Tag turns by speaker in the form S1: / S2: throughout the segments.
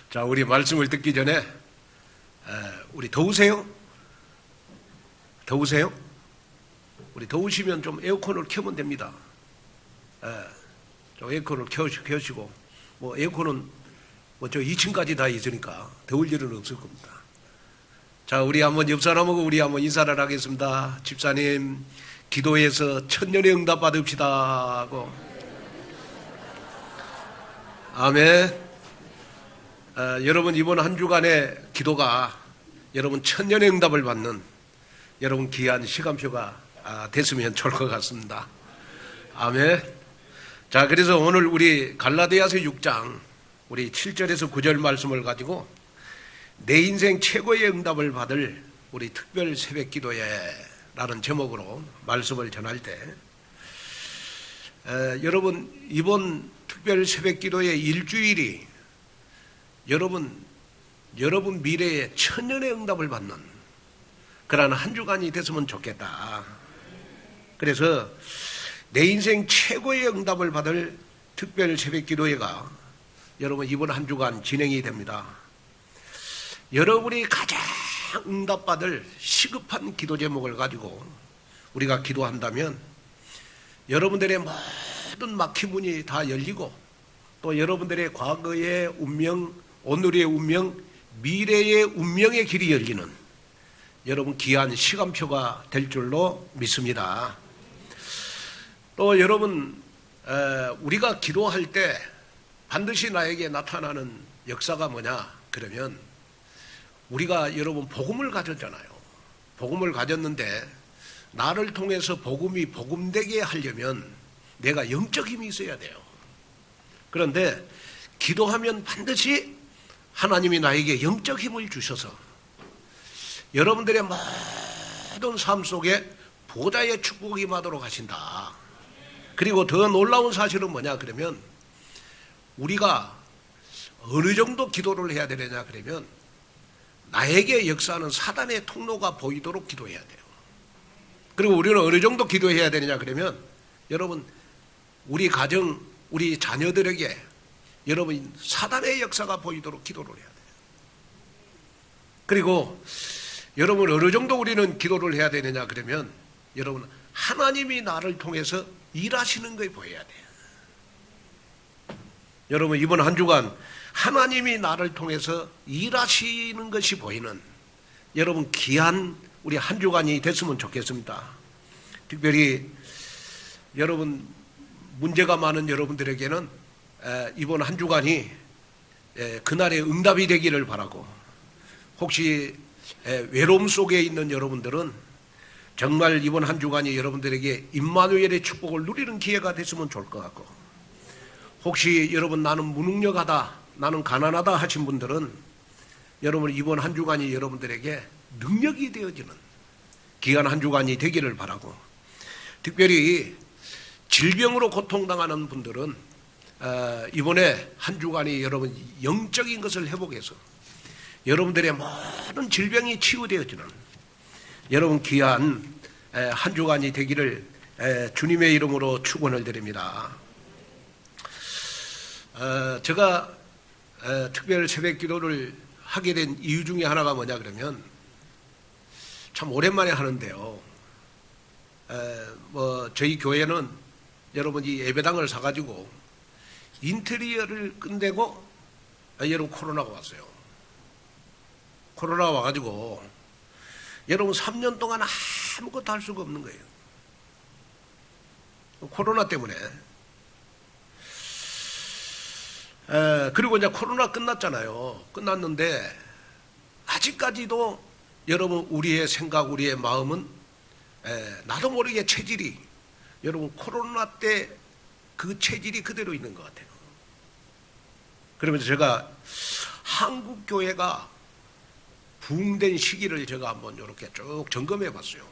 S1: 자, 우리 말씀을 듣기 전에 우리 더우세요? 더우세요? 우리 더우시면 좀 에어컨을 켜면 됩니다. 좀 에어컨을 켜시고 뭐 에어컨은 뭐 저 2층까지 다 있으니까 더울 일은 없을 겁니다. 자, 우리 한번 옆 사람하고 우리 한번 인사를 하겠습니다. 집사님, 기도해서 천년의 응답 받읍시다 하고. 아멘. 여러분, 이번 한 주간의 기도가 여러분 천년의 응답을 받는 여러분 귀한 시간표가 됐으면 좋을 것 같습니다. 아멘. 자, 그래서 오늘 우리 갈라디아서 6장 우리 7절에서 9절 말씀을 가지고 내 인생 최고의 응답을 받을 우리 특별 새벽 기도회 라는 제목으로 말씀을 전할 때 여러분, 이번 특별 새벽 기도의 일주일이 여러분 미래에 천년의 응답을 받는 그러한 한 주간이 됐으면 좋겠다. 그래서 내 인생 최고의 응답을 받을 특별 새벽 기도회가 여러분 이번 한 주간 진행이 됩니다. 여러분이 가장 응답받을 시급한 기도 제목을 가지고 우리가 기도한다면 여러분들의 모든 막힌문이 다 열리고 또 여러분들의 과거의 운명, 오늘의 운명, 미래의 운명의 길이 열리는 여러분 귀한 시간표가 될 줄로 믿습니다. 또 여러분, 우리가 기도할 때 반드시 나에게 나타나는 역사가 뭐냐 그러면 우리가 여러분 복음을 가졌잖아요. 복음을 가졌는데 나를 통해서 복음이 복음되게 하려면 내가 영적 힘이 있어야 돼요. 그런데 기도하면 반드시 하나님이 나에게 영적 힘을 주셔서 여러분들의 모든 삶 속에 보좌의 축복이 임하도록 하신다. 그리고 더 놀라운 사실은 뭐냐 그러면 우리가 어느 정도 기도를 해야 되느냐 그러면 나에게 역사하는 사단의 통로가 보이도록 기도해야 돼요. 그리고 우리는 어느 정도 기도해야 되느냐 그러면 여러분 우리 가정, 우리 자녀들에게 여러분 사단의 역사가 보이도록 기도를 해야 돼요. 그리고 여러분 어느 정도 우리는 기도를 해야 되느냐 그러면 여러분 하나님이 나를 통해서 일하시는 걸 보여야 돼요. 여러분 이번 한 주간 하나님이 나를 통해서 일하시는 것이 보이는 여러분 귀한 우리 한 주간이 됐으면 좋겠습니다. 특별히 여러분 문제가 많은 여러분들에게는 이번 한 주간이 그날의 응답이 되기를 바라고, 혹시 외로움 속에 있는 여러분들은 정말 이번 한 주간이 여러분들에게 임마누엘의 축복을 누리는 기회가 됐으면 좋을 것 같고, 혹시 여러분 나는 무능력하다, 나는 가난하다 하신 분들은 여러분 이번 한 주간이 여러분들에게 능력이 되어지는 귀한 한 주간이 되기를 바라고, 특별히 질병으로 고통당하는 분들은 이번에 한 주간이 여러분 영적인 것을 회복해서 여러분들의 모든 질병이 치유되어지는 여러분 귀한 한 주간이 되기를 주님의 이름으로 축원을 드립니다. 제가 특별 새벽 기도를 하게 된 이유 중에 하나가 뭐냐 그러면 참 오랜만에 하는데요. 뭐 저희 교회는 여러분 이 예배당을 사가지고 인테리어를 끝내고 여러분 코로나가 왔어요. 코로나가 와가지고 여러분 3년 동안 아무것도 할 수가 없는 거예요. 코로나 때문에. 그리고 이제 코로나 끝났잖아요. 끝났는데 아직까지도 여러분 우리의 생각, 우리의 마음은 나도 모르게 체질이 여러분 코로나 때 그 체질이 그대로 있는 것 같아요. 그러면서 제가 한국 교회가 부흥된 시기를 제가 한번 이렇게 쭉 점검해 봤어요.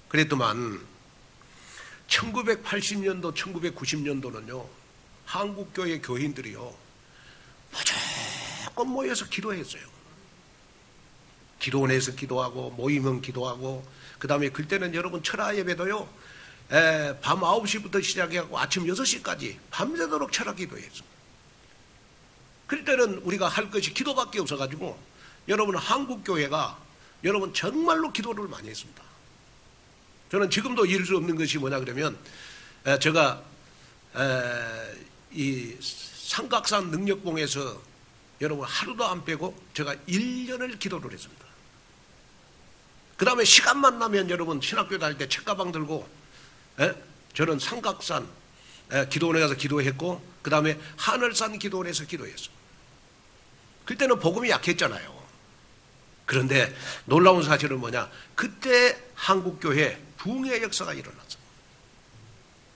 S1: 그랬더만 1980년도, 1990년도는요 한국 교회 교인들이요 무조건 모여서 기도했어요. 기도원에서 기도하고 모이면 기도하고, 그 다음에 그때는 여러분 철학 예배도요 밤 9시부터 시작해서 아침 6시까지 밤새도록 철학 기도했어요. 그럴 때는 우리가 할 것이 기도밖에 없어가지고 여러분 한국교회가 여러분 정말로 기도를 많이 했습니다. 저는 지금도 잃을 수 없는 것이 뭐냐 그러면 제가 이 삼각산 능력봉에서 여러분 하루도 안 빼고 제가 1년을 기도를 했습니다. 그 다음에 시간만 나면 여러분 신학교 다닐 때 책가방 들고 저는 삼각산 기도원에 가서 기도했고 그 다음에 하늘산 기도원에서 기도했어요. 그때는 복음이 약했잖아요. 그런데 놀라운 사실은 뭐냐, 그때 한국교회 부흥의 역사가 일어났어요.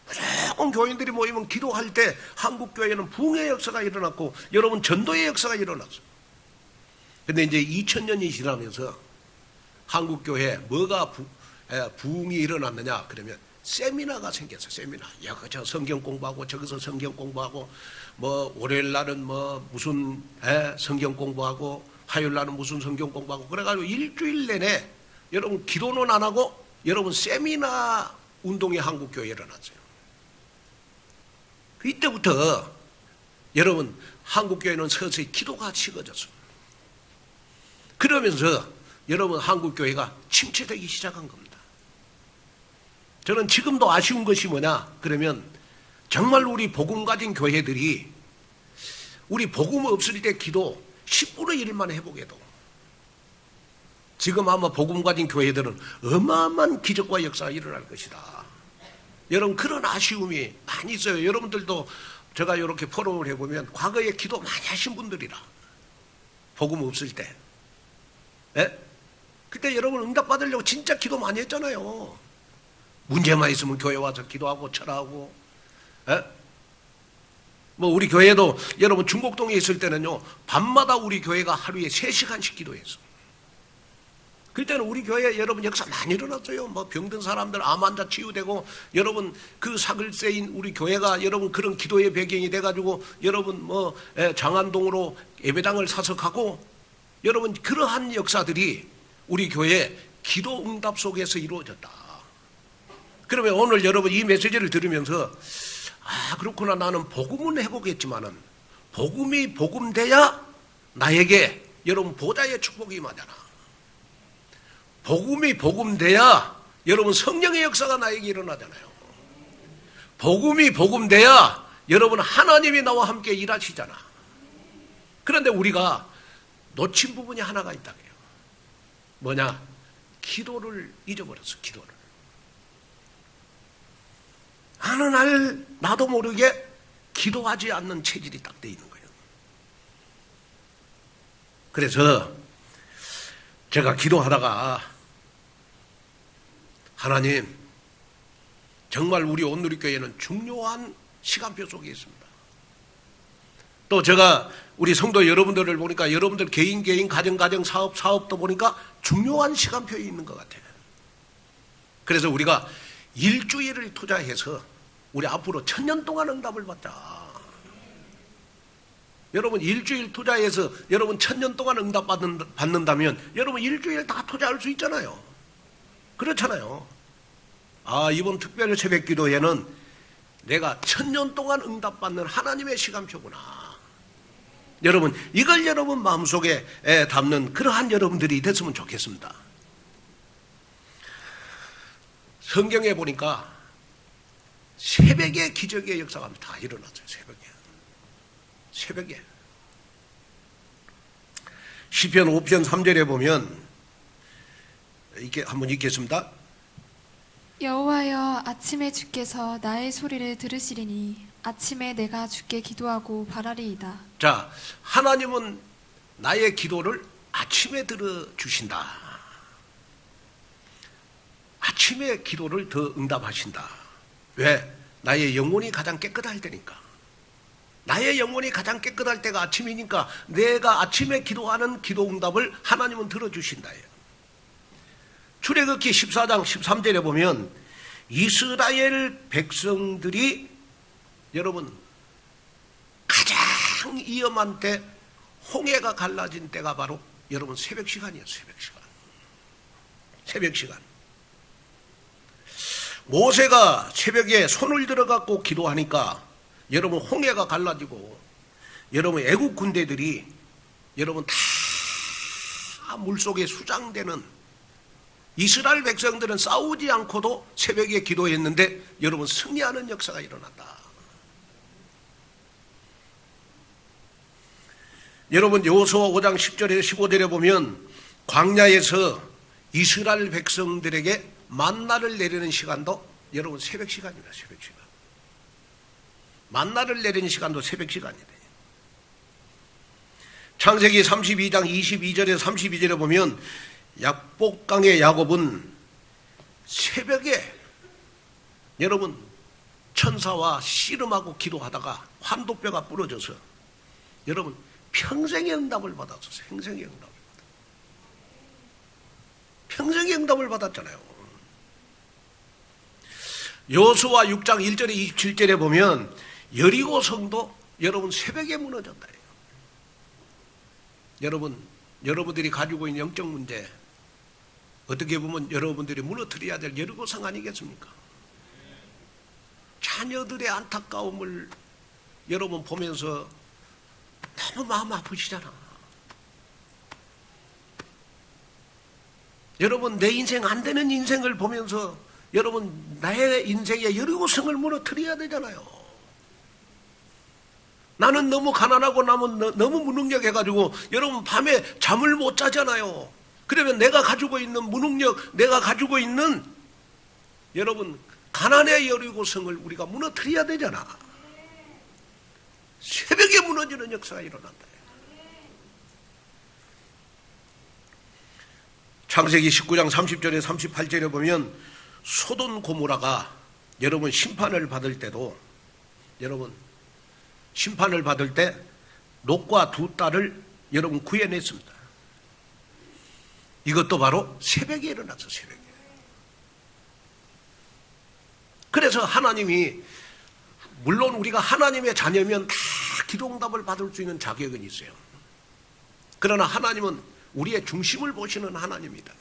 S1: 무조건 교인들이 모이면 기도할 때 한국교회는 부흥의 역사가 일어났고 여러분 전도의 역사가 일어났어요. 그런데 이제 2000년이 지나면서 한국교회에 뭐가 부흥이 일어났느냐 그러면 세미나가 생겼어요. 세미나. 여기서 성경 공부하고 저기서 성경 공부하고 뭐 월요일 날은 뭐 무슨 성경 공부하고 화요일 날은 무슨 성경 공부하고 그래가지고 일주일 내내 여러분 기도는 안 하고 여러분 세미나 운동이 한국교회에 일어났어요. 이때부터 여러분 한국교회는 서서히 기도가 식어졌어요. 그러면서 여러분 한국교회가 침체되기 시작한 겁니다. 저는 지금도 아쉬운 것이 뭐냐 그러면 정말 우리 복음 가진 교회들이 우리 복음 없을 때 기도 10분의 1만 해보게도 지금 아마 복음 가진 교회들은 어마어마한 기적과 역사가 일어날 것이다. 여러분 그런 아쉬움이 많이 있어요. 여러분들도 제가 이렇게 포럼을 해보면 과거에 기도 많이 하신 분들이라 복음 없을 때 그때 여러분 응답 받으려고 진짜 기도 많이 했잖아요. 문제만 있으면 교회 와서 기도하고 철하고 뭐 우리 교회도 여러분 중곡동에 있을 때는요 밤마다 우리 교회가 하루에 3시간씩 기도했어. 그때는 우리 교회 여러분 역사 많이 일어났어요. 뭐 병든 사람들 암 환자 치유되고 여러분 그 사글세인 우리 교회가 여러분 그런 기도의 배경이 돼가지고 여러분 뭐 장안동으로 예배당을 사서 가고 여러분 그러한 역사들이 우리 교회 기도 응답 속에서 이루어졌다. 그러면 오늘 여러분 이 메시지를 들으면서 그렇구나 나는 복음은 해보겠지만은 복음이 복음돼야 나에게 여러분 보좌의 축복이 임하잖아. 복음이 복음돼야 여러분 성령의 역사가 나에게 일어나잖아요. 복음이 복음돼야 여러분 하나님이 나와 함께 일하시잖아. 그런데 우리가 놓친 부분이 하나가 있다고요. 뭐냐? 기도를 잊어버렸어. 기도를. 어느 날 나도 모르게 기도하지 않는 체질이 딱 돼 있는 거예요. 그래서 제가 기도하다가 하나님 정말 우리 온누리교회는 중요한 시간표 속에 있습니다. 또 제가 우리 성도 여러분들을 보니까 여러분들 개인 가정 사업도 보니까 중요한 시간표에 있는 것 같아요. 그래서 우리가 일주일을 투자해서 우리 앞으로 1000년 동안 응답을 받자. 여러분 일주일 투자해서 여러분 1000년 동안 응답 받는다면 여러분 일주일 다 투자할 수 있잖아요. 그렇잖아요. 이번 특별 새벽 기도회는 내가 1000년 동안 응답 받는 하나님의 시간표구나. 여러분 이걸 여러분 마음속에 담는 그러한 여러분들이 됐으면 좋겠습니다. 성경에 보니까 새벽에 기적의 역사가 다 일어났어요. 새벽에 시편 5편 3절에 보면 이렇게 한번 읽겠습니다.
S2: 여호와여 아침에 주께서 나의 소리를 들으시리니 아침에 내가 주께 기도하고 바라리이다.
S1: 자, 하나님은 나의 기도를 아침에 들어주신다. 아침에 기도를 더 응답하신다. 왜? 나의 영혼이 가장 깨끗할 때니까. 나의 영혼이 가장 깨끗할 때가 아침이니까 내가 아침에 기도하는 기도 응답을 하나님은 들어주신다예요. 출애굽기 14장 13절에 보면 이스라엘 백성들이 여러분 가장 위험한 때 홍해가 갈라진 때가 바로 여러분 새벽 시간이에요. 새벽 시간. 모세가 새벽에 손을 들어갖고 기도하니까 여러분 홍해가 갈라지고 여러분 애국 군대들이 여러분 다 물속에 수장되는 이스라엘 백성들은 싸우지 않고도 새벽에 기도했는데 여러분 승리하는 역사가 일어났다. 여러분 여호수아 5장 10절에서 15절에 보면 광야에서 이스라엘 백성들에게 만나를 내리는 시간도 여러분 새벽 시간입니다. 새벽 시간. 만나를 내리는 시간도 새벽 시간이래요. 창세기 32장 22절에서 32절에 보면 약복강의 야곱은 새벽에 여러분 천사와 씨름하고 기도하다가 환도뼈가 부러져서 여러분 평생의 응답을 받았어요. 평생의 응답을 받았어요. 평생의 응답을 받았잖아요. 여호수아 6장 1절에 27절에 보면 여리고 성도 여러분 새벽에 무너졌다. 여러분들이 가지고 있는 영적 문제 어떻게 보면 여러분들이 무너뜨려야 될 여리고성 아니겠습니까? 자녀들의 안타까움을 여러분 보면서 너무 마음 아프시잖아. 여러분 내 인생 안 되는 인생을 보면서 여러분 나의 인생의 여리고성을 무너뜨려야 되잖아요. 나는 너무 가난하고 너무 무능력해가지고 여러분 밤에 잠을 못 자잖아요. 그러면 내가 가지고 있는 무능력, 내가 가지고 있는 여러분 가난의 여리고성을 우리가 무너뜨려야 되잖아. 새벽에 무너지는 역사가 일어난다. 창세기 19장 30절에 38절에 보면 소돔 고모라가 여러분 심판을 받을 때도 여러분 심판을 받을 때 롯과 두 딸을 여러분 구해냈습니다. 이것도 바로 새벽에 일어났어. 새벽에. 그래서 하나님이 물론 우리가 하나님의 자녀면 다 기도응답을 받을 수 있는 자격은 있어요. 그러나 하나님은 우리의 중심을 보시는 하나님이다.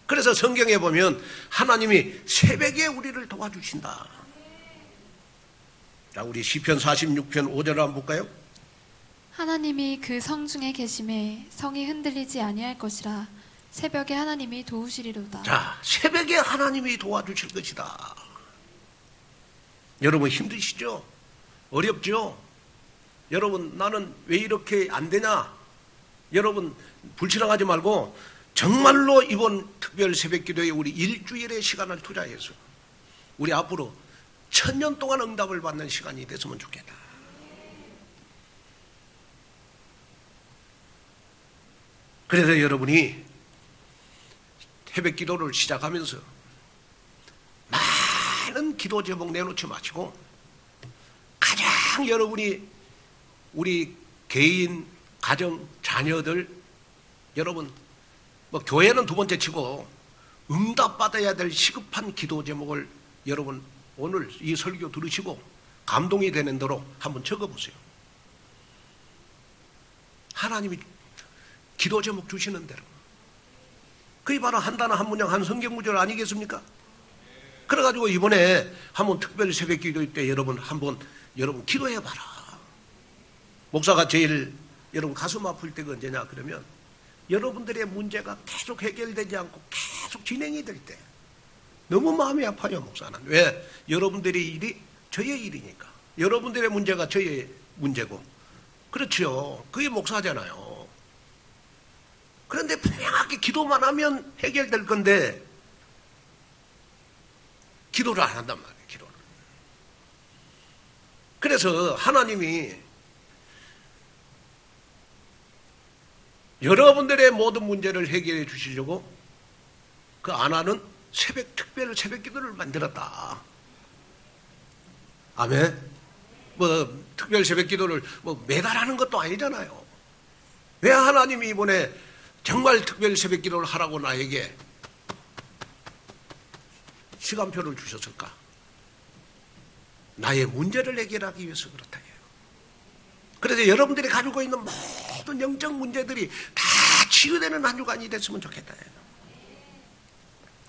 S1: 그래서 성경에 보면 하나님이 새벽에 우리를 도와주신다. 자, 우리 시편 46편 5절을 한번 볼까요?
S2: 하나님이 그 성 중에 계심에 성이 흔들리지 아니할 것이라. 새벽에 하나님이 도우시리로다.
S1: 자, 새벽에 하나님이 도와주실 것이다. 여러분 힘드시죠? 어렵죠? 여러분 나는 왜 이렇게 안 되냐? 여러분 불신앙하지 말고 정말로 이번 특별 새벽기도에 우리 일주일의 시간을 투자해서 우리 앞으로 1000년 동안 응답을 받는 시간이 됐으면 좋겠다. 그래서 여러분이 새벽기도를 시작하면서 많은 기도 제목 내놓지 마시고 가장 여러분이 우리 개인, 가정, 자녀들 여러분 뭐 교회는 두 번째 치고 응답받아야 될 시급한 기도 제목을 여러분 오늘 이 설교 들으시고 감동이 되는 대로 한번 적어보세요. 하나님이 기도 제목 주시는 대로. 그게 바로 한 단어 한 문장 한 성경 구절 아니겠습니까? 그래가지고 이번에 한번 특별 새벽 기도 때 여러분 한번 여러분 기도해봐라. 목사가 제일 여러분 가슴 아플 때가 언제냐 그러면 여러분들의 문제가 계속 해결되지 않고 계속 진행이 될 때 너무 마음이 아파요. 목사는. 왜? 여러분들의 일이 저의 일이니까. 여러분들의 문제가 저의 문제고. 그렇죠. 그게 목사잖아요. 그런데 분명하게 기도만 하면 해결될 건데 기도를 안 한단 말이에요. 기도를. 그래서 하나님이 여러분들의 모든 문제를 해결해 주시려고 그 안 하는 특별 새벽 기도를 만들었다. 아멘. 뭐 특별 새벽 기도를 뭐 매달 하는 것도 아니잖아요. 왜 하나님이 이번에 정말 특별 새벽 기도를 하라고 나에게 시간표를 주셨을까? 나의 문제를 해결하기 위해서 그렇다 해요. 그래서 여러분들이 가지고 있는 모든 영적 문제들이 다 치유되는 한 주간이 됐으면 좋겠다 해요.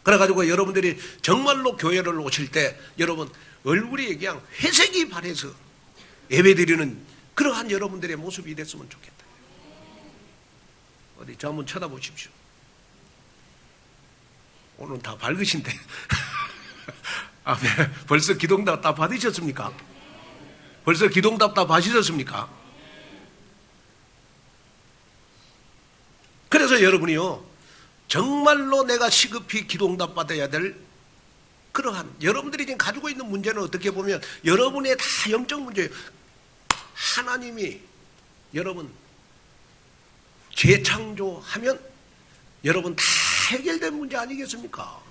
S1: 그래가지고 여러분들이 정말로 교회를 오실 때 여러분 얼굴이 그냥 회색이 바래서 예배드리는 그러한 여러분들의 모습이 됐으면 좋겠다. 어디 저 한번 쳐다보십시오. 오늘 다 밝으신데 벌써 기도응답 다 받으셨습니까? 벌써 기도응답 다 받으셨습니까? 그래서 여러분이요, 정말로 내가 시급히 기도응답 받아야 될 그러한, 여러분들이 지금 가지고 있는 문제는 어떻게 보면 여러분의 다 영적 문제예요. 하나님이 여러분 재창조하면 여러분 다 해결된 문제 아니겠습니까?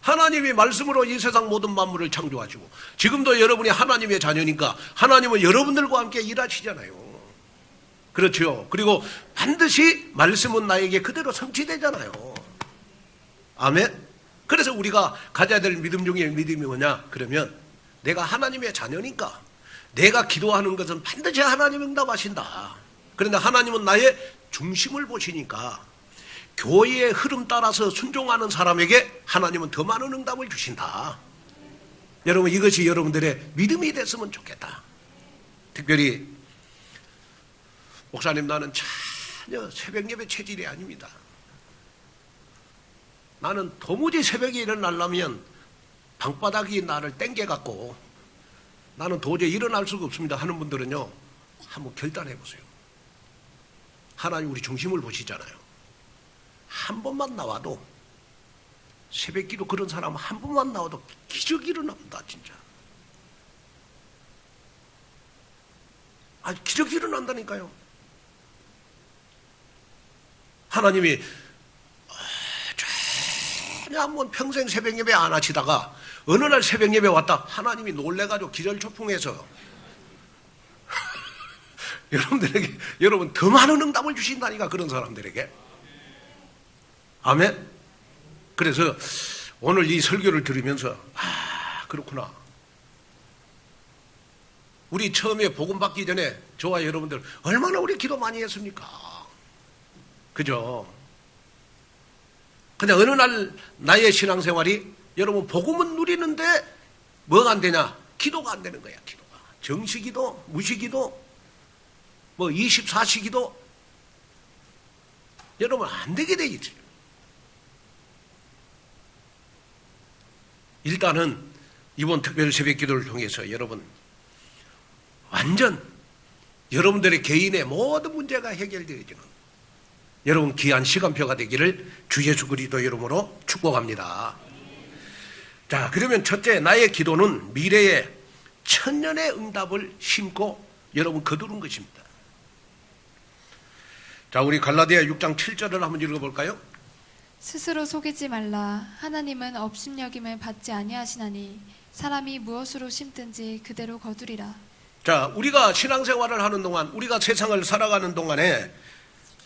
S1: 하나님이 말씀으로 이 세상 모든 만물을 창조하시고, 지금도 여러분이 하나님의 자녀니까 하나님은 여러분들과 함께 일하시잖아요. 그렇죠. 그리고 반드시 말씀은 나에게 그대로 성취되잖아요. 아멘. 그래서 우리가 가져야 될 믿음 중에 믿음이 뭐냐? 그러면 내가 하나님의 자녀니까 내가 기도하는 것은 반드시 하나님 응답하신다. 그런데 하나님은 나의 중심을 보시니까 교회의 흐름 따라서 순종하는 사람에게 하나님은 더 많은 응답을 주신다. 여러분, 이것이 여러분들의 믿음이 됐으면 좋겠다. 특별히 목사님, 나는 전혀 새벽 예배 체질이 아닙니다. 나는 도무지 새벽에 일어나려면 방바닥이 나를 땡겨갖고 나는 도저히 일어날 수가 없습니다 하는 분들은요, 한번 결단해 보세요. 하나님 우리 중심을 보시잖아요. 한 번만 나와도, 새벽 기도 그런 사람 한 번만 나와도 기적이 일어납니다. 진짜. 기적이 일어난다니까요. 하나님이 전혀 한번 평생 새벽 예배 안 하시다가 어느 날 새벽 예배 왔다, 하나님이 놀래가지고 기절초풍해서 여러분들에게, 여러분 더 많은 응답을 주신다니까, 그런 사람들에게. 아멘. 그래서 오늘 이 설교를 들으면서 그렇구나. 우리 처음에 복음 받기 전에 저와 여러분들 얼마나 우리 기도 많이 했습니까? 그죠? 근데 어느 날 나의 신앙생활이, 여러분 복음은 누리는데 뭐가 안 되냐? 기도가 안 되는 거야. 기도가. 정시기도, 무시기도, 뭐 24시기도 여러분 안 되게 돼 있어요. 일단은 이번 특별 새벽 기도를 통해서 여러분 완전 여러분들의 개인의 모든 문제가 해결되어지는 여러분 귀한 시간표가 되기를 주 예수 그리스도 이름으로 축복합니다. 자, 그러면 첫째, 나의 기도는 미래의 천년의 응답을 심고 여러분 거두는 것입니다. 자, 우리 갈라디아 6장 7절을 한번 읽어볼까요?
S2: 스스로 속이지 말라. 하나님은 업신여김을 받지 아니하시나니 사람이 무엇으로 심든지 그대로 거두리라.
S1: 자, 우리가 신앙생활을 하는 동안, 우리가 세상을 살아가는 동안에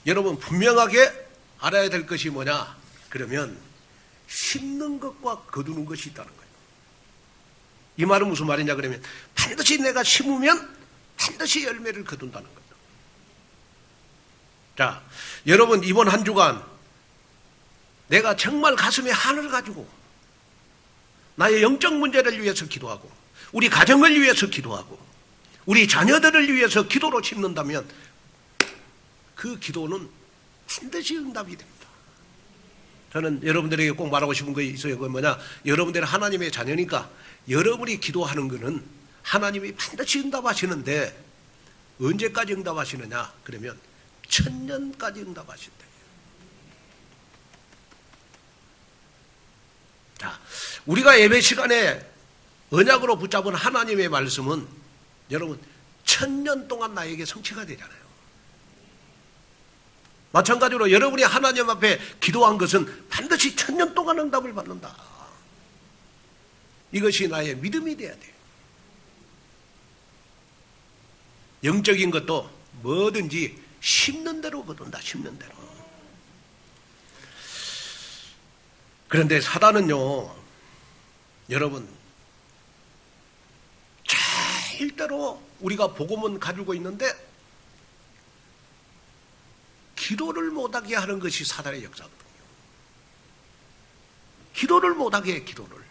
S1: 여러분 분명하게 알아야 될 것이 뭐냐? 그러면 심는 것과 거두는 것이 있다는 거예요. 이 말은 무슨 말이냐? 그러면 반드시 내가 심으면 반드시 열매를 거둔다는 거예요. 자, 여러분 이번 한 주간 내가 정말 가슴에 한을 가지고 나의 영적 문제를 위해서 기도하고, 우리 가정을 위해서 기도하고, 우리 자녀들을 위해서 기도로 심는다면 그 기도는 반드시 응답이 됩니다. 저는 여러분들에게 꼭 말하고 싶은 거 있어요. 그건 뭐냐? 여러분들은 하나님의 자녀니까 여러분이 기도하는 것은 하나님이 반드시 응답하시는데, 언제까지 응답하시느냐? 그러면 천년까지 응답하신다. 자, 우리가 예배 시간에 언약으로 붙잡은 하나님의 말씀은 여러분 천년 동안 나에게 성취가 되잖아요. 마찬가지로 여러분이 하나님 앞에 기도한 것은 반드시 천년 동안 응답을 받는다. 이것이 나의 믿음이 돼야 돼요. 영적인 것도 뭐든지 심는 대로 거둔다. 심는 대로. 그런데 사단은요, 여러분 절대로 우리가 복음은 가지고 있는데 기도를 못하게 하는 것이 사단의 역사거든요. 기도를 못하게 해. 기도를.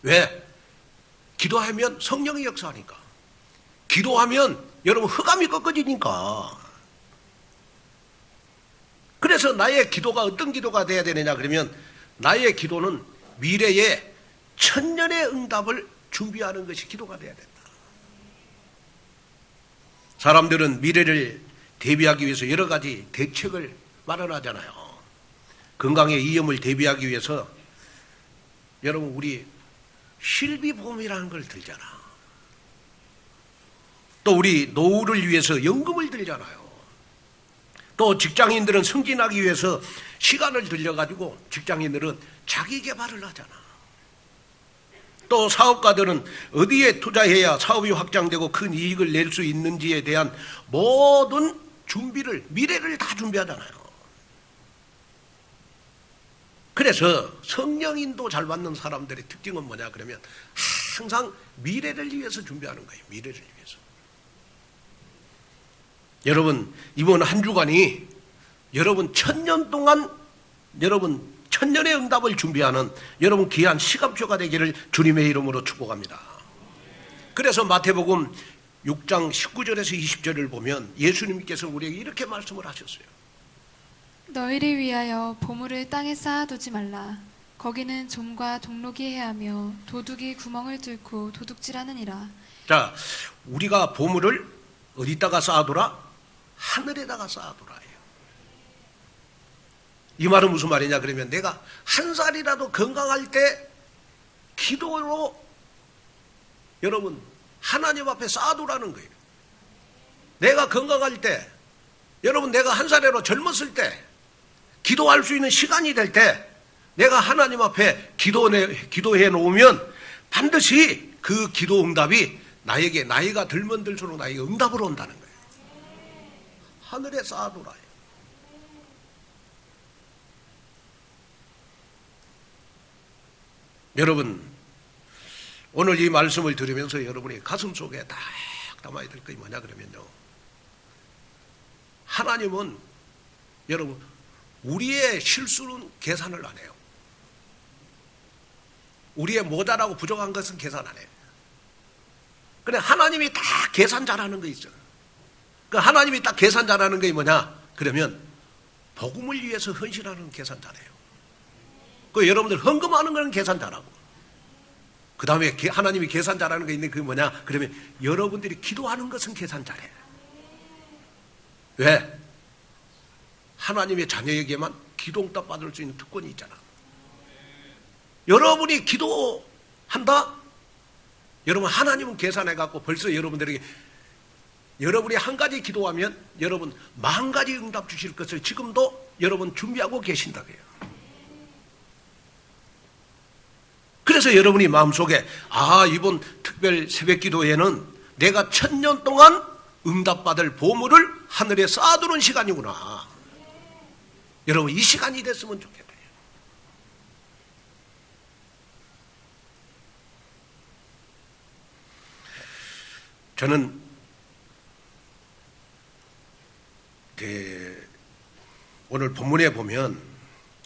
S1: 왜? 기도하면 성령이 역사하니까. 기도하면 여러분 흑암이 꺾어지니까. 그래서 나의 기도가 어떤 기도가 돼야 되느냐 그러면 나의 기도는 미래의 천년의 응답을 준비하는 것이 기도가 돼야 된다. 사람들은 미래를 대비하기 위해서 여러 가지 대책을 마련하잖아요. 건강의 위험을 대비하기 위해서 여러분 우리 실비보험이라는 걸 들잖아. 또 우리 노후를 위해서 연금을 들잖아요. 또 직장인들은 승진하기 위해서 시간을 들여가지고 직장인들은 자기 개발을 하잖아. 또 사업가들은 어디에 투자해야 사업이 확장되고 큰 이익을 낼 수 있는지에 대한 모든 준비를, 미래를 다 준비하잖아요. 그래서 성령인도 잘 받는 사람들의 특징은 뭐냐 그러면 항상 미래를 위해서 준비하는 거예요. 미래를 위해서. 여러분 이번 한 주간이 여러분 천년 동안 여러분 천년의 응답을 준비하는 여러분 귀한 시간표가 되기를 주님의 이름으로 축복합니다. 그래서 마태복음 6장 19절에서 20절을 보면 예수님께서 우리에게 이렇게 말씀을 하셨어요.
S2: 너희를 위하여 보물을 땅에 쌓아두지 말라. 거기는 좀과 동록이 해하며 도둑이 구멍을 뚫고 도둑질하느니라.
S1: 자, 우리가 보물을 어디다가 쌓아두라? 하늘에다가 쌓아두라. 이 말은 무슨 말이냐 그러면 내가 한 살이라도 건강할 때 기도로 여러분 하나님 앞에 쌓아두라는 거예요. 내가 건강할 때 여러분 내가 한 살이라도 젊었을 때 기도할 수 있는 시간이 될 때 내가 하나님 앞에 기도해 놓으면 반드시 그 기도 응답이 나에게 나이가 들면 들수록 나에게 응답으로 온다는 거예요. 하늘에 쌓아두라. 여러분 오늘 이 말씀을 들으면서 여러분이 가슴 속에 딱 담아야 될 것이 뭐냐 그러면요, 하나님은 여러분 우리의 실수는 계산을 안 해요. 우리의 모자라고 부족한 것은 계산 안 해요. 그래 하나님이 다 계산 잘하는 거 있어요. 그 하나님이 딱 계산 잘하는 게 뭐냐 그러면 복음을 위해서 헌신하는 계산 잘해요. 그 여러분들 헌금하는 거는 계산 잘하고, 그 다음에 하나님이 계산 잘하는 게 있는데 그게 뭐냐 그러면 여러분들이 기도하는 것은 계산 잘해. 왜? 하나님의 자녀에게만 기도응답 받을 수 있는 특권이 있잖아. 여러분이 기도한다? 여러분 하나님은 계산해갖고 벌써 여러분들에게 여러분이 한 가지 기도하면 여러분 10,000가지 응답 주실 것을 지금도 여러분 준비하고 계신다고요. 그래서 여러분이 마음속에 이번 특별 새벽기도에는 내가 1000년 동안 응답받을 보물을 하늘에 쌓아두는 시간이구나. 여러분 이 시간이 됐으면 좋겠다. 저는 오늘 본문에 보면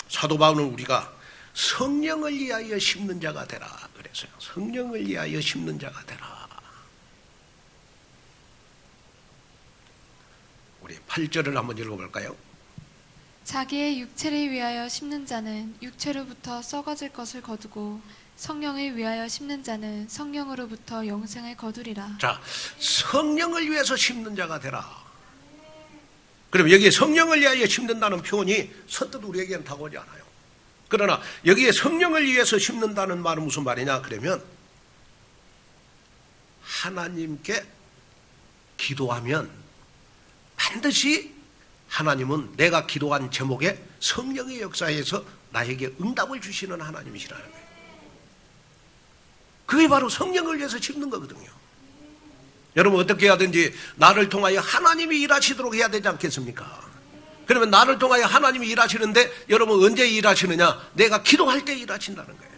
S1: 사도 바울은 우리가 성령을 위하여 심는 자가 되라 그랬어요. 성령을 위하여 심는 자가 되라. 우리 8절을 한번 읽어볼까요?
S2: 자기의 육체를 위하여 심는 자는 육체로부터 썩어질 것을 거두고 성령을 위하여 심는 자는 성령으로부터 영생을 거두리라.
S1: 자, 성령을 위해서 심는 자가 되라. 그럼 여기에 성령을 위하여 심는다는 표현이 선뜻 우리에게는 다가오지 않아요. 그러나 여기에 성령을 위해서 심는다는 말은 무슨 말이냐 그러면 하나님께 기도하면 반드시 하나님은 내가 기도한 제목에 성령의 역사에서 나에게 응답을 주시는 하나님이시라는 거예요. 그게 바로 성령을 위해서 심는 거거든요. 여러분 어떻게 하든지 나를 통하여 하나님이 일하시도록 해야 되지 않겠습니까? 그러면 나를 통하여 하나님이 일하시는데 여러분 언제 일하시느냐? 내가 기도할 때 일하신다는 거예요.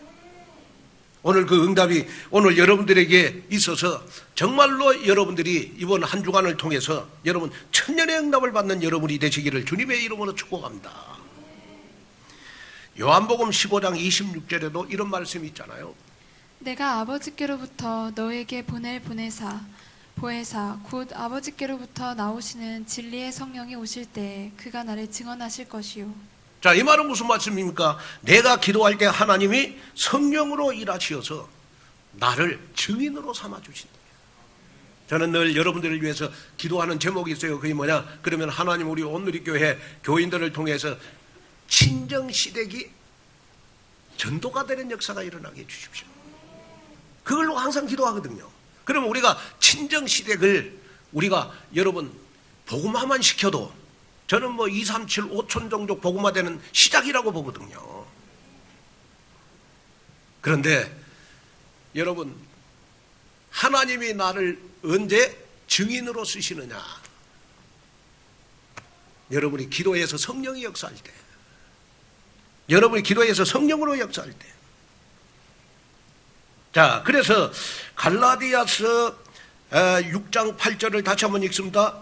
S1: 오늘 그 응답이 오늘 여러분들에게 있어서 정말로 여러분들이 이번 한 주간을 통해서 여러분 천년의 응답을 받는 여러분이 되시기를 주님의 이름으로 축복합니다. 요한복음 15장 26절에도 이런 말씀이 있잖아요.
S2: 내가 아버지께로부터 너에게 보내사 보혜사 곧 아버지께로부터 나오시는 진리의 성령이 오실 때에 그가 나를 증언하실 것이요.
S1: 자, 이 말은 무슨 말씀입니까? 내가 기도할 때 하나님이 성령으로 일하시어서 나를 증인으로 삼아 주신다. 저는 늘 여러분들을 위해서 기도하는 제목이 있어요. 그게 뭐냐? 그러면 하나님 우리 온누리교회 교인들을 통해서 친정시댁이 전도가 되는 역사가 일어나게 해주십시오. 그걸로 항상 기도하거든요. 그러면 우리가 친정시댁을 우리가 여러분 복음화만 시켜도 저는 뭐 2, 3, 7, 5천 정도 복음화되는 시작이라고 보거든요. 그런데 여러분 하나님이 나를 언제 증인으로 쓰시느냐? 여러분이 기도해서 성령이 역사할 때, 여러분이 기도해서 성령으로 역사할 때. 자, 그래서 갈라디아서 6장 8절을 다시 한번 읽습니다.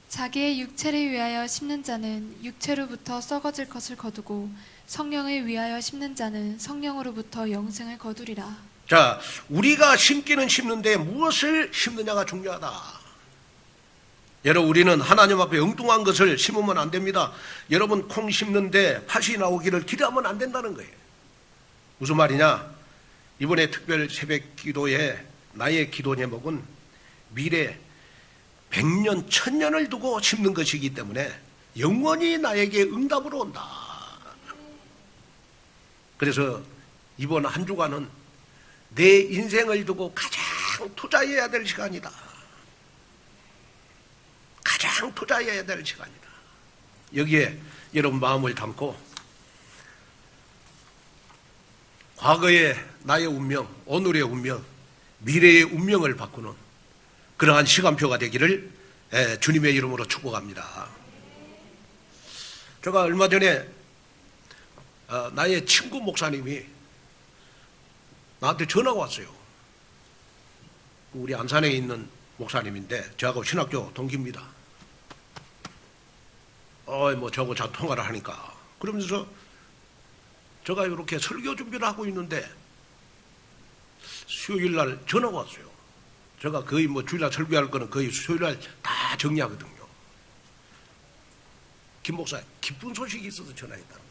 S2: 자기의 육체를 위하여 심는 자는 육체로부터 썩어질 것을 거두고 성령을 위하여 심는 자는 성령으로부터 영생을 거두리라.
S1: 자, 우리가 심기는 심는데 무엇을 심느냐가 중요하다. 여러분, 우리는 하나님 앞에 엉뚱한 것을 심으면 안 됩니다. 여러분, 콩 심는데 팥이 나오기를 기대하면 안 된다는 거예요. 무슨 말이냐? 이번에 특별 새벽 기도에 나의 기도 제목은 미래 100년, 1000년을 두고 심는 것이기 때문에 영원히 나에게 응답으로 온다. 그래서 이번 한 주간은 내 인생을 두고 가장 투자해야 될 시간이다. 가장 투자해야 될 시간이다. 여기에 여러분 마음을 담고 과거의 나의 운명, 오늘의 운명, 미래의 운명을 바꾸는 그러한 시간표가 되기를 주님의 이름으로 축복합니다. 제가 얼마 전에 나의 친구 목사님이 나한테 전화가 왔어요. 우리 안산에 있는 목사님인데 저하고 신학교 동기입니다. 뭐 저하고 자 통화를 하니까 그러면서 제가 이렇게 설교 준비를 하고 있는데 수요일 날 전화가 왔어요. 제가 거의 뭐 주일날 설교할 거는 거의 수요일 날 다 정리하거든요. 김 목사 기쁜 소식이 있어서 전화했다는 거예요.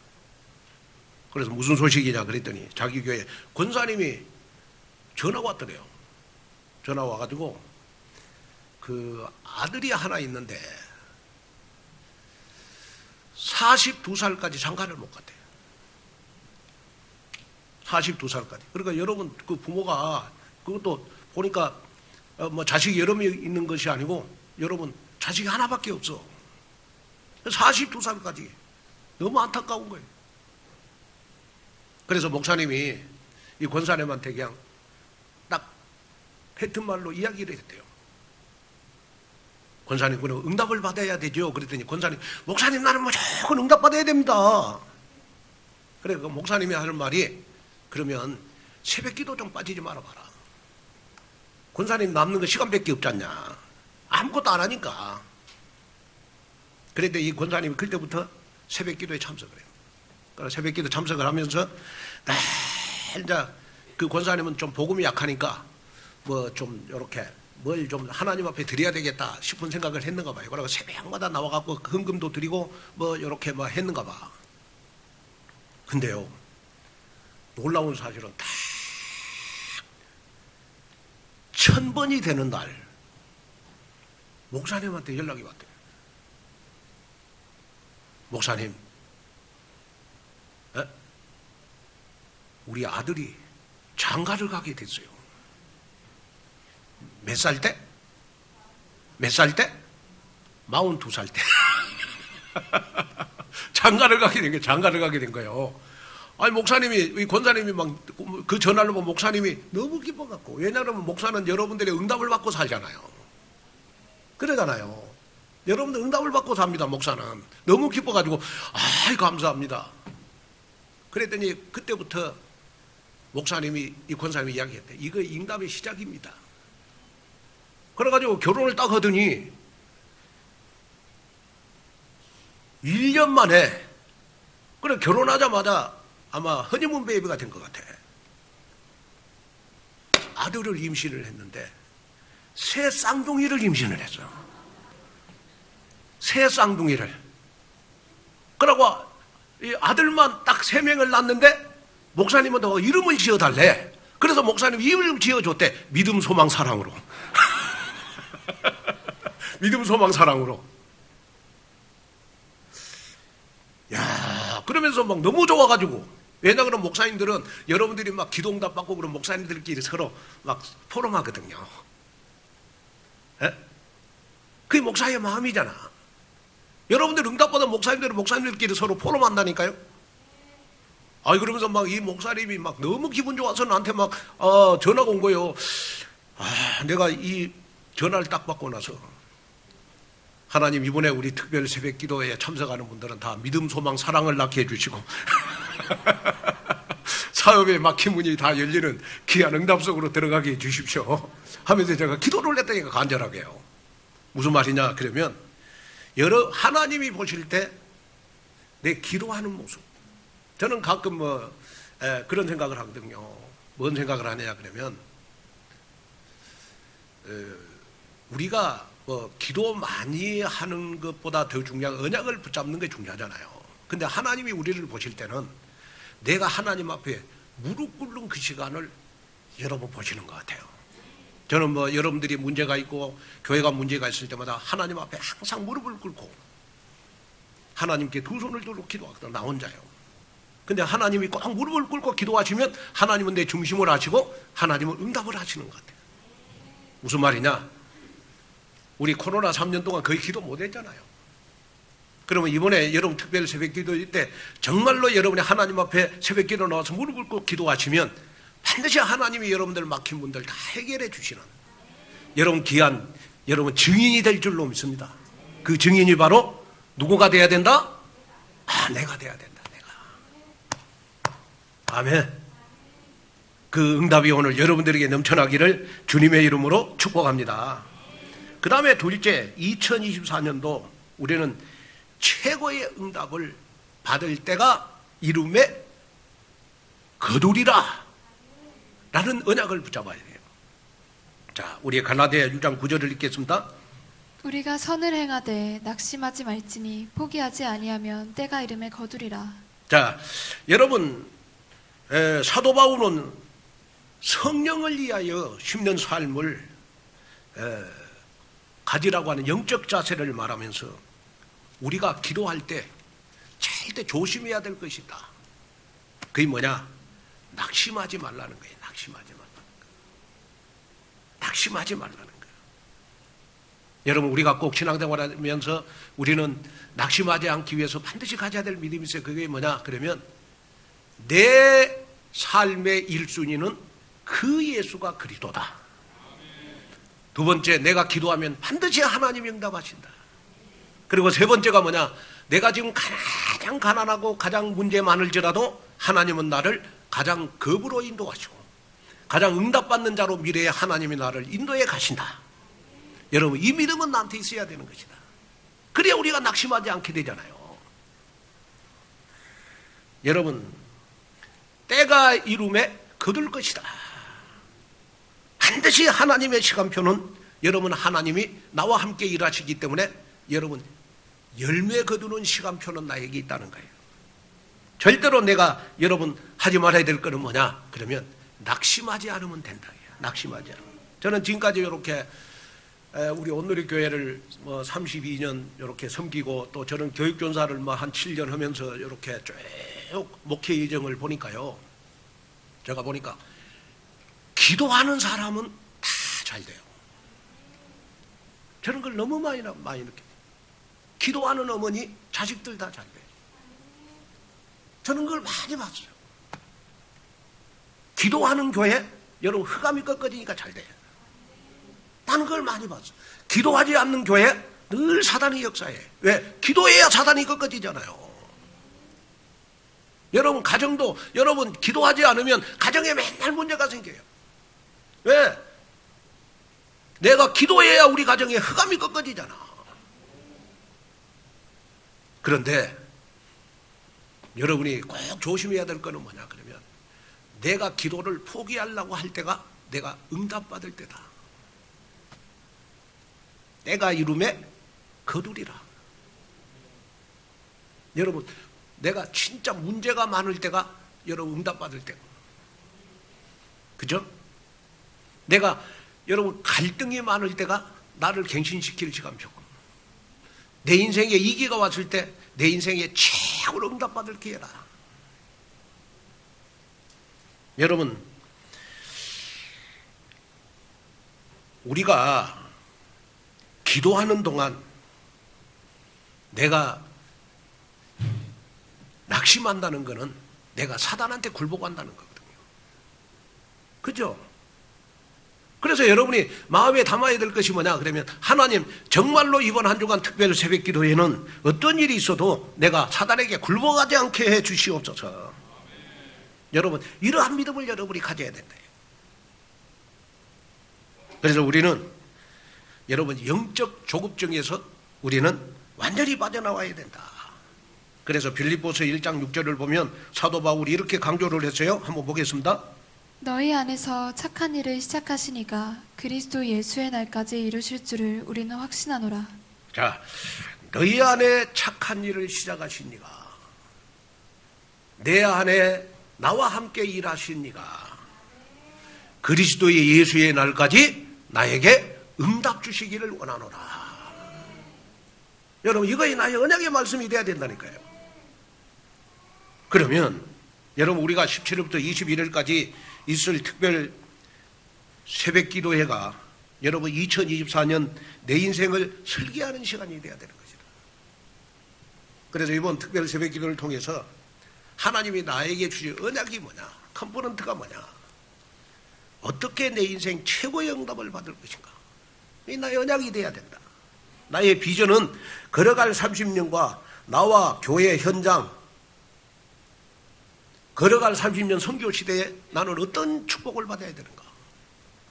S1: 그래서 무슨 소식이냐 그랬더니 자기 교회 권사님이 전화가 왔더래요. 전화 와가지고 그 아들이 하나 있는데 42살까지 장가를 못 갔대요. 42살까지. 그러니까 여러분 그 부모가 그것도 보니까 뭐 자식이 여러 명 있는 것이 아니고 여러분 자식이 하나밖에 없어. 42살까지 너무 안타까운 거예요. 그래서 목사님이 이 권사님한테 그냥 딱 뱉은 말로 이야기를 했대요. 권사님 그럼 응답을 받아야 되죠. 그랬더니 권사님 목사님 나는 무조건 응답 받아야 됩니다. 그래 그 목사님이 하는 말이 그러면 새벽기도 좀 빠지지 말아봐라. 권사님 남는 거 시간밖에 없잖냐. 아무것도 안 하니까. 그런데 이 권사님이 그때부터 새벽기도에 참석을 해요. 그래서 새벽기도 참석을 하면서 이제 그 권사님은 좀 복음이 약하니까 뭐 좀 이렇게 뭘 좀 하나님 앞에 드려야 되겠다 싶은 생각을 했는가 봐요. 그러고 새벽마다 나와갖고 헌금도 드리고 뭐 이렇게 뭐 했는가 봐. 근데요 놀라운 사실은 딱 1000번이 되는 날 목사님한테 연락이 왔대요. 목사님, 우리 아들이 장가를 가게 됐어요. 몇 살 때? 몇 살 때? 42살 때. 장가를 가게 된 거예요. 장가를 가게 된 거예요. 아니 목사님이 권사님이 막 그 전화를 보면 목사님이 너무 기뻐갖고 왜냐하면 목사는 여러분들의 응답을 받고 살잖아요. 그러잖아요. 여러분들 응답을 받고 삽니다. 목사는 너무 기뻐가지고 아이 감사합니다. 그랬더니 그때부터 목사님이 이 권사님이 이야기했대. 이거 응답의 시작입니다. 그래가지고 결혼을 딱 하더니 1년 만에 그래 결혼하자마자 아마 허니문 베이비가 된 것 같아. 아들을 임신을 했는데 새 쌍둥이를 임신을 했어. 새 쌍둥이를. 그러고 이 아들만 딱 3명을 낳았는데 목사님은 더 이름을 지어달래. 그래서 목사님이 이름을 지어줬대. 믿음, 소망, 사랑으로. 믿음, 소망, 사랑으로. 야, 그러면서 막 너무 좋아가지고. 왜냐 그러면 목사님들은 여러분들이 막 기도응답 받고 그런 목사님들끼리 서로 막 포럼하거든요. 예? 그게 목사의 마음이잖아. 여러분들 응답받은 목사님들은 목사님들끼리 서로 포럼한다니까요. 아이 그러면서 막 이 목사님이 막 너무 기분 좋아서 나한테 막 전화가 온 거예요. 내가 이 전화를 딱 받고 나서 하나님 이번에 우리 특별 새벽 기도에 참석하는 분들은 다 믿음, 소망, 사랑을 낳게 해주시고 사업에 막힌 문이 다 열리는 귀한 응답 속으로 들어가게 해주십시오 하면서 제가 기도를 했다니까 간절하게요. 무슨 말이냐 그러면 하나님이 보실 때 내 기도하는 모습, 저는 가끔 그런 생각을 하거든요. 뭔 생각을 하냐 그러면 우리가 기도 많이 하는 것보다 더 중요한 언약을 붙잡는 게 중요하잖아요. 근데 하나님이 우리를 보실 때는 내가 하나님 앞에 무릎 꿇는 그 시간을 여러분 보시는 것 같아요. 저는 여러분들이 문제가 있고 교회가 문제가 있을 때마다 하나님 앞에 항상 무릎을 꿇고 하나님께 두 손을 들고 기도하거든. 나 혼자요. 근데 하나님이 꼭 무릎을 꿇고 기도하시면 하나님은 내 중심을 하시고 하나님은 응답을 하시는 것 같아요. 무슨 말이냐? 우리 코로나 3년 동안 거의 기도 못했잖아요. 그러면 이번에 여러분 특별 새벽 기도 때 정말로 여러분이 하나님 앞에 새벽 기도 나와서 무릎을 꿇고 기도하시면 반드시 하나님이 여러분들 막힌 분들 다 해결해 주시는 여러분 귀한 여러분 증인이 될 줄로 믿습니다. 그 증인이 바로 누구가 돼야 된다? 내가 돼야 된다. 내가. 아멘. 그 응답이 오늘 여러분들에게 넘쳐나기를 주님의 이름으로 축복합니다. 그 다음에 둘째, 2024년도 우리는 최고의 응답을 받을 때가 이름에 거두리라 라는 언약을 붙잡아야 돼요. 자, 우리 갈라디아 6장 9절을 읽겠습니다.
S2: 우리가 선을 행하되 낙심하지 말지니 포기하지 아니하면 때가 이름에 거두리라.
S1: 자, 여러분 사도 바울은 성령을 위하여 심는 삶을 가지라고 하는 영적 자세를 말하면서 우리가 기도할 때 절대 조심해야 될 것이다. 그게 뭐냐? 낙심하지 말라는 거예요. 낙심하지 말라는 거예요. 낙심하지 말라는 거예요. 여러분 우리가 꼭 신앙생활하면서 우리는 낙심하지 않기 위해서 반드시 가져야 될 믿음이 있어요. 그게 뭐냐? 그러면 내 삶의 1순위는 그 예수가 그리스도다. 두 번째, 내가 기도하면 반드시 하나님이 응답하신다. 그리고 세 번째가 뭐냐? 내가 지금 가장 가난하고 가장 문제 많을지라도 하나님은 나를 가장 겁으로 인도하시고 가장 응답받는 자로 미래에 하나님이 나를 인도해 가신다. 여러분 이 믿음은 나한테 있어야 되는 것이다. 그래야 우리가 낙심하지 않게 되잖아요. 여러분 때가 이름에 거둘 것이다. 반드시 하나님의 시간표는 여러분 하나님이 나와 함께 일하시기 때문에 여러분 열매 거두는 시간표는 나에게 있다는 거예요. 절대로 내가 여러분 하지 말아야 될 거는 뭐냐? 그러면 낙심하지 않으면 된다. 낙심하지 않으면. 저는 지금까지 이렇게 우리 온누리 교회를 32년 이렇게 섬기고 또 저는 교육전사를 한 7년 하면서 이렇게 쭉 목회 예정을 보니까요. 제가 보니까 기도하는 사람은 다 잘 돼요. 저는 그걸 너무 많이 느껴요. 기도하는 어머니 자식들 다 잘 돼요. 저는 그걸 많이 봤어요. 기도하는 교회 여러분 흑암이 꺾어지니까 잘 돼요. 나는 그걸 많이 봤어. 기도하지 않는 교회 늘 사단이 역사해. 왜? 기도해야 사단이 꺾어지잖아요. 여러분 가정도 여러분 기도하지 않으면 가정에 맨날 문제가 생겨요. 왜? 내가 기도해야 우리 가정에 흑암이 꺾어지잖아. 그런데 여러분이 꼭 조심해야 될 거는 뭐냐 그러면 내가 기도를 포기하려고 할 때가 내가 응답받을 때다. 때가 이름에 거두리라. 여러분, 내가 진짜 문제가 많을 때가 여러분 응답받을 때고, 그죠? 내가 여러분 갈등이 많을 때가 나를 갱신시킬 시간표고, 내 인생에 위기가 왔을 때 내 인생에 최고로 응답받을 기회다. 여러분, 우리가 기도하는 동안 내가 낙심한다는 것은 내가 사단한테 굴복한다는 거거든요. 그죠? 그래서 여러분이 마음에 담아야 될 것이 뭐냐 그러면, 하나님 정말로 이번 한 주간 특별 새벽 기도에는 어떤 일이 있어도 내가 사단에게 굴복하지 않게 해 주시옵소서. 여러분, 이러한 믿음을 여러분이 가져야 된다. 그래서 우리는 여러분 영적 조급증에서 우리는 완전히 빠져나와야 된다. 그래서 빌립보서 1장 6절을 보면 사도 바울이 이렇게 강조를 했어요. 한번 보겠습니다.
S2: 너희 안에서 착한 일을 시작하시니가 그리스도 예수의 날까지 이루실 줄을 우리는 확신하노라.
S1: 자, 너희 안에 착한 일을 시작하시니가, 내 안에 나와 함께 일하시니가 그리스도의 예수의 날까지 나에게 응답 주시기를 원하노라. 여러분, 이거이 나의 언약의 말씀이 돼야 된다니까요. 그러면 여러분, 우리가 17일부터 21일까지 있을 특별 새벽 기도회가 여러분 2024년 내 인생을 설계하는 시간이 돼야 되는 것이다. 그래서 이번 특별 새벽 기도를 통해서 하나님이 나에게 주신 언약이 뭐냐, 컴포넌트가 뭐냐, 어떻게 내 인생 최고의 응답을 받을 것인가, 이 나의 언약이 돼야 된다. 나의 비전은 걸어갈 30년과 나와 교회 현장, 걸어갈 30년 선교 시대에 나는 어떤 축복을 받아야 되는가,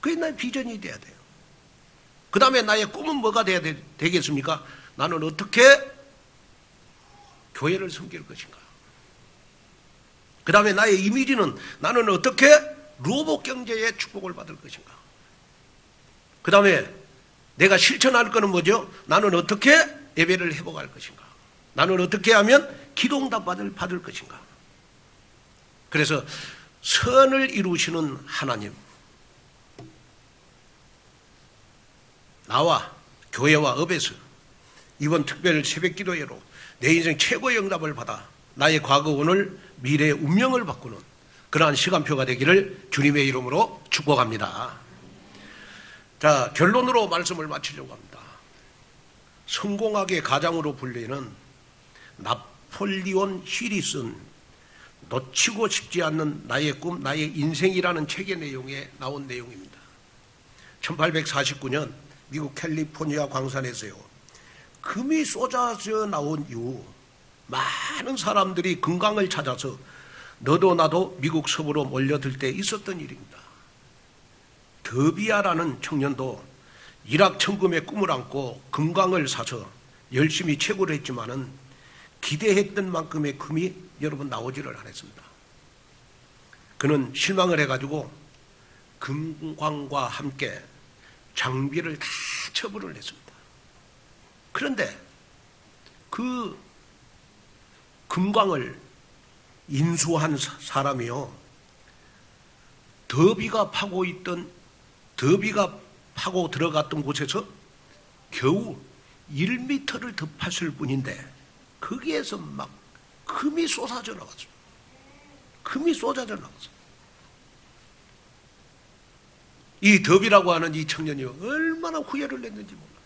S1: 그게 나의 비전이 돼야 돼요. 그 다음에 나의 꿈은 뭐가 돼야 되겠습니까? 나는 어떻게 교회를 섬길 것인가. 그 다음에 나의 이미지는 나는 어떻게 로봇 경제의 축복을 받을 것인가. 그 다음에 내가 실천할 거는 뭐죠? 나는 어떻게 예배를 회복할 것인가. 나는 어떻게 하면 기도응답 받을 것인가. 그래서 선을 이루시는 하나님, 나와 교회와 업에서 이번 특별 새벽 기도회로 내 인생 최고의 응답을 받아 나의 과거, 오늘, 미래의 운명을 바꾸는 그러한 시간표가 되기를 주님의 이름으로 축복합니다. 자, 결론으로 말씀을 마치려고 합니다. 성공학의 가장으로 불리는 나폴리온 힐이 쓴 놓치고 싶지 않는 나의 꿈, 나의 인생이라는 책의 내용에 나온 내용입니다. 1849년 미국 캘리포니아 광산에서요, 금이 쏟아져 나온 이후 많은 사람들이 금광을 찾아서 너도 나도 미국 서부로 몰려들 때 있었던 일입니다. 더비아라는 청년도 일확천금의 꿈을 안고 금광을 사서 열심히 채굴을 했지만은 기대했던 만큼의 금이 여러분 나오지를 않았습니다. 그는 실망을 해가지고 금광과 함께 장비를 다 처분을 했습니다. 그런데 그 금광을 인수한 사람이요, 더비가 파고 들어갔던 곳에서 겨우 1m를 더 팠을 뿐인데 거기에서 막 금이 쏟아져 나왔어요. 금이 쏟아져 나왔어요. 이 더비라고 하는 이 청년이 얼마나 후회를 했는지 몰라요.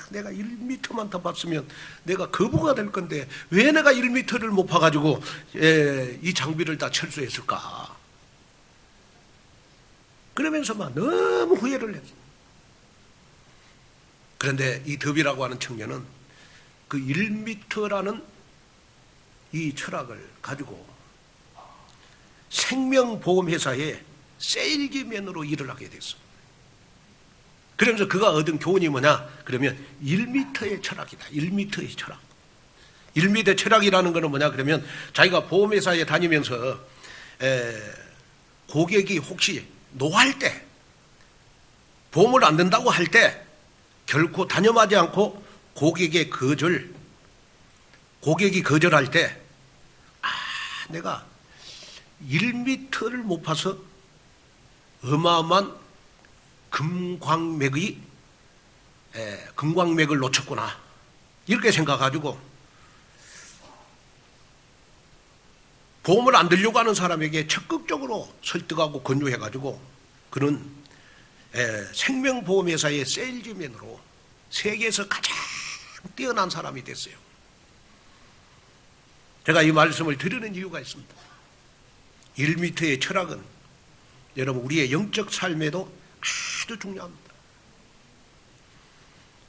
S1: 내가 1m만 더 팠으면 내가 거부가 될 건데 왜 내가 1m를 못 파가지고 이 장비를 다 철수했을까. 그러면서 막 너무 후회를 했어요. 그런데 이 더비라고 하는 청년은 그 1m라는 이 철학을 가지고 생명보험회사에 세일즈맨으로 일을 하게 됐습니다. 그러면서 그가 얻은 교훈이 뭐냐? 그러면 1m의 철학이다. 1m의 철학. 1m의 철학이라는 것은 뭐냐? 그러면 자기가 보험회사에 다니면서 고객이 혹시 노할 때, 보험을 안 든다고 할 때 결코 단념하지 않고 고객이 거절할 때, 내가 1m를 못 파서 어마어마한 금광맥을 놓쳤구나, 이렇게 생각가지고 보험을 안 들려고 하는 사람에게 적극적으로 설득하고 권유해가지고 그는 생명보험회사의 세일즈맨으로 세계에서 가장 뛰어난 사람이 됐어요. 제가 이 말씀을 드리는 이유가 있습니다. 1m의 철학은 여러분 우리의 영적 삶에도 아주 중요합니다.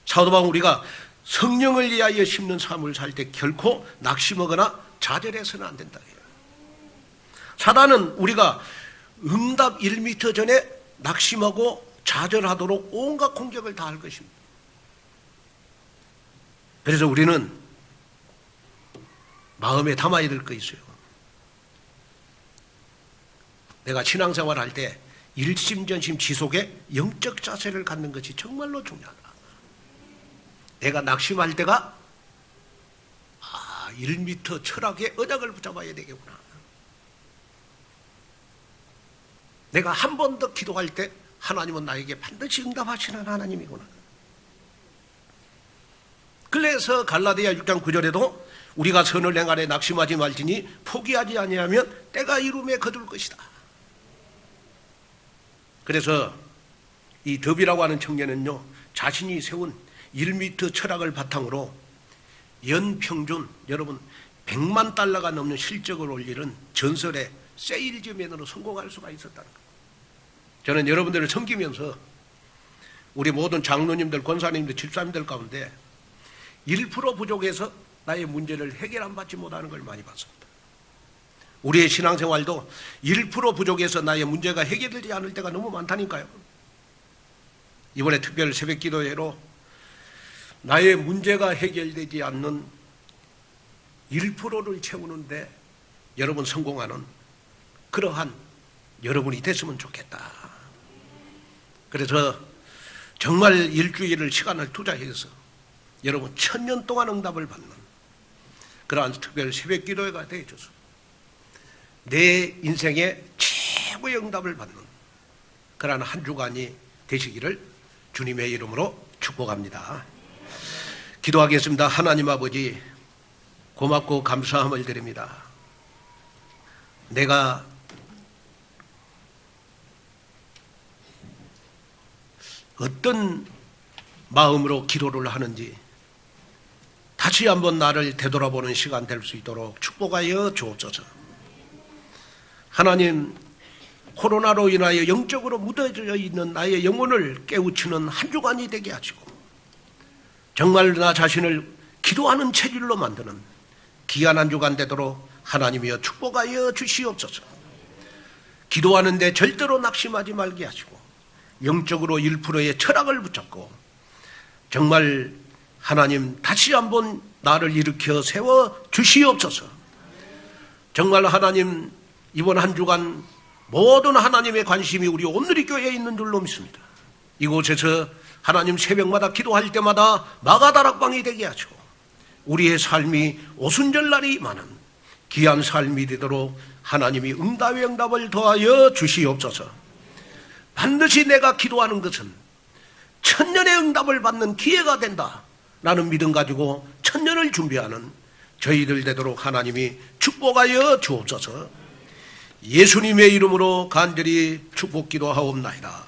S1: 사도 바울은 우리가 성령을 위하여 심는 삶을 살 때 결코 낙심하거나 좌절해서는 안 된다. 사단은 우리가 응답 1m 전에 낙심하고 좌절하도록 온갖 공격을 다 할 것입니다. 그래서 우리는 마음에 담아야 될 거 있어요. 내가 신앙생활 할 때 일심전심 지속의 영적 자세를 갖는 것이 정말로 중요하다. 내가 낙심할 때가 1m 철학의 언약을 붙잡아야 되겠구나. 내가 한 번 더 기도할 때 하나님은 나에게 반드시 응답하시는 하나님이구나. 그래서 갈라디아 6장 9절에도 우리가 선을 행하되 낙심하지 말지니 포기하지 아니하면 때가 이름에 거둘 것이다. 그래서 이 더비라고 하는 청년은요, 자신이 세운 1m 철학을 바탕으로 연평균 여러분 100만 달러가 넘는 실적을 올리는 전설의 세일즈맨으로 성공할 수가 있었다는 거예요. 저는 여러분들을 섬기면서 우리 모든 장로님들, 권사님들, 집사님들 가운데 1% 부족해서 나의 문제를 해결 안 받지 못하는 걸 많이 봤습니다. 우리의 신앙생활도 1% 부족해서 나의 문제가 해결되지 않을 때가 너무 많다니까요. 이번에 특별 새벽 기도회로 나의 문제가 해결되지 않는 1%를 채우는데 여러분 성공하는 그러한 여러분이 됐으면 좋겠다. 그래서 정말 일주일을 시간을 투자해서 여러분 1000년 동안 응답을 받는 그러한 특별 새벽 기도회가 되어줘서 내 인생의 최고의 응답을 받는 그러한 한 주간이 되시기를 주님의 이름으로 축복합니다. 기도하겠습니다. 하나님 아버지, 고맙고 감사함을 드립니다. 내가 어떤 마음으로 기도를 하는지 다시 한번 나를 되돌아보는 시간 될 수 있도록 축복하여 주옵소서. 하나님, 코로나로 인하여 영적으로 묻어져 있는 나의 영혼을 깨우치는 한 주간이 되게 하시고 정말 나 자신을 기도하는 체질로 만드는 귀한 한 주간 되도록 하나님이여 축복하여 주시옵소서. 기도하는데 절대로 낙심하지 말게 하시고 영적으로 1%의 철학을 붙잡고 정말 하나님 다시 한번 나를 일으켜 세워 주시옵소서. 정말 하나님 이번 한 주간 모든 하나님의 관심이 우리 온누리 교회에 있는 줄로 믿습니다. 이곳에서 하나님 새벽마다 기도할 때마다 마가다락방이 되게 하시고 우리의 삶이 오순절날이 많은 귀한 삶이 되도록 하나님이 응답의 응답을 더하여 주시옵소서. 반드시 내가 기도하는 것은 1000년의 응답을 받는 기회가 된다 라는 믿음 가지고 1000년을 준비하는 저희들 되도록 하나님이 축복하여 주옵소서. 예수님의 이름으로 간절히 축복 기도하옵나이다.